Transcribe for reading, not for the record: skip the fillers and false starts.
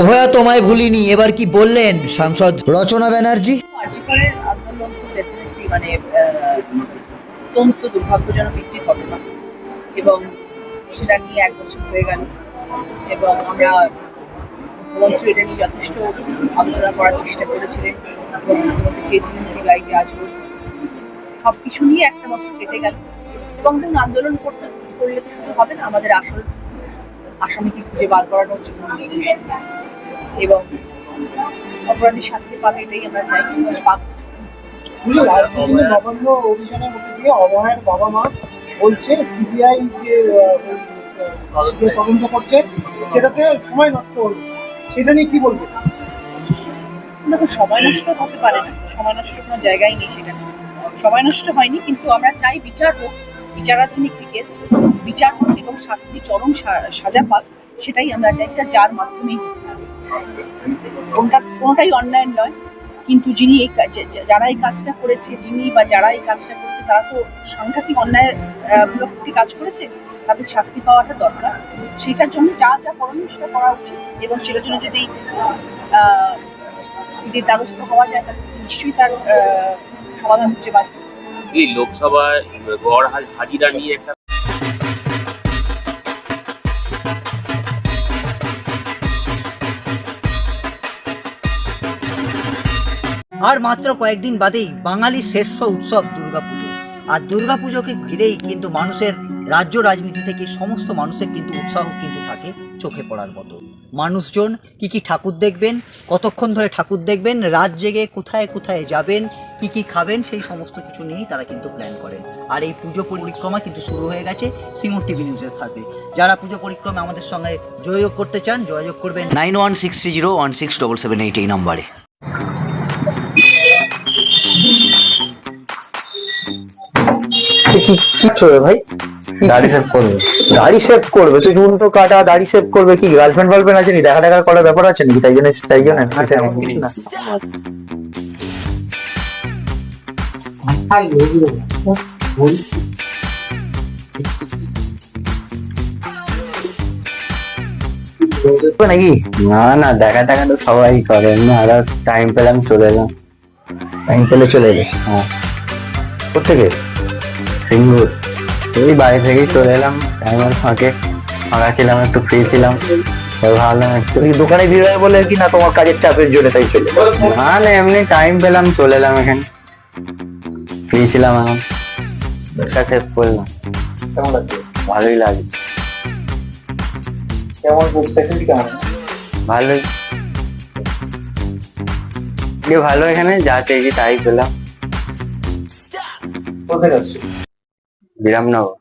অভয়া তোমায় ভুলিনি, এবার কি বললেন সাংসদ রচনা ব্যানার্জি? আর্যিকরের আন্দোলন তো ডেফিনেটলি অত্যন্ত দুর্ভাগ্যজনক একটি ঘটনা, এবং সেটা নিয়ে 1 বছর হয়ে গেল, এবং আমরা মুখ্যমন্ত্রী এটা নিয়ে যথেষ্ট আলোচনা করার চেষ্টা করেছিলেন, এবং মুখ্যমন্ত্রী চেয়েছিলেন সিবিআই জাজ হোক। সবকিছু নিয়ে 1 বছর কেটে গেল, এবং ধরুন আন্দোলন করলে তো শুধু হবে না, আমাদের আসল আসামিকে খুঁজে বার করানো হচ্ছে মূল ইস্যু, এবং অপরাধী শাস্তি পাবে এটাই আমরা চাই। নবান্ন অভিযানের মধ্যে দিয়ে অভয়ের বাবা মা বলছে সিবিআই যে তদন্ত করছে সেটাতে সময় নষ্ট হলো, সেটা নিয়ে কি বলছে? দেখো, সময় নষ্ট হতে পারে না, সময় নষ্ট কোনো জায়গায় নেই, সেখানে সময় নষ্ট হয়নি, কিন্তু আমরা চাই বিচার হোক, বিচারাধীন একটি কেস, বিচার হোক এবং শাস্তি চরম সাজা পাক, সেটাই আমরা চাই। সেটা যার মাধ্যমেই কোনটাই অন্যায় নয়, কিন্তু যিনি যারা এই কাজটা করেছে, যারা এই কাজটা করছে, তারা তো সাংঘাতিক অন্যায় একটি কাজ করেছে, তাদের শাস্তি পাওয়াটা দরকার। সেটার জন্য যা যা করণীয় সেটা করা উচিত, এবং সেটার জন্য যদি দ্বারস্থ হওয়া যায় তাহলে নিশ্চয়ই তার সমাধান হচ্ছে। বাধ্য এই লোকসভায় গড় হাজিরা নিয়ে একটা আর মাত্র কয়েকদিন বাদেই বাঙালির শ্রেষ্ঠ উৎসব দুর্গাপুজো। আর দুর্গাপুজোকে ঘিরেই কিন্তু মানুষের, রাজ্য রাজনীতি থেকে সমস্ত মানুষের কিন্তু উৎসাহ কিন্তু থাকে চোখে পড়ার মতো। মানুষজন কি ঠাকুর দেখবেন, কতক্ষণ ধরে ঠাকুর দেখবেন, রাত জেগে কোথায় কোথায় যাবেন, কি খাবেন, সেই সমস্ত কিছু নিয়েই তারা কিন্তু প্ল্যান করেন। আর এই পুজো পরিক্রমা কিন্তু শুরু হয়ে গেছে সিঙ্গুর টিভি নিউজের সাথে। যারা পুজো পরিক্রমা আমাদের সঙ্গে যোগাযোগ করতে চান, যোগাযোগ করবেন 9163016778 এই নম্বরে। কি করবে ভাই? দাড়ি সেভ করবে। দাড়ি সেভ করবে? তুই চুনটো কাটা, দাড়ি সেভ করবে কি? গার্লফ্রেন্ড আছে নাকি? দেখা দেখা করার ব্যাপার আছে নাকি? তাই জন্য কিছু না। নাকি? না না, দেখা দেখা তো সবাই করে না, আর টাইম পেলাম চলে এলাম। টাইম পেলে চলে এলে? হ্যাঁ। কোথেকে? সিঙ্গুর। এই বাড়ি থেকেই চলে এলাম, টাইমের ফাঁকা ছিলাম, একটু ফ্রি ছিলাম, ভাবলাম একটু। তুমি দোকানে ভিড় হয় বলে কি না তোমার কাজের চাপের জন্য তাই চলে? না না, এমনি টাইম পেলাম চলে এলাম, এখানে ফ্রি ছিলাম, এখন সেভ করলাম। কেমন লাগছে? ভালোই লাগে। কেমন স্পেশালিটি কেমন? ভালোই ভালো, এখানে যা চেয়েছি তাই পেলাম। কোথায় আসছো? বিরামনগর।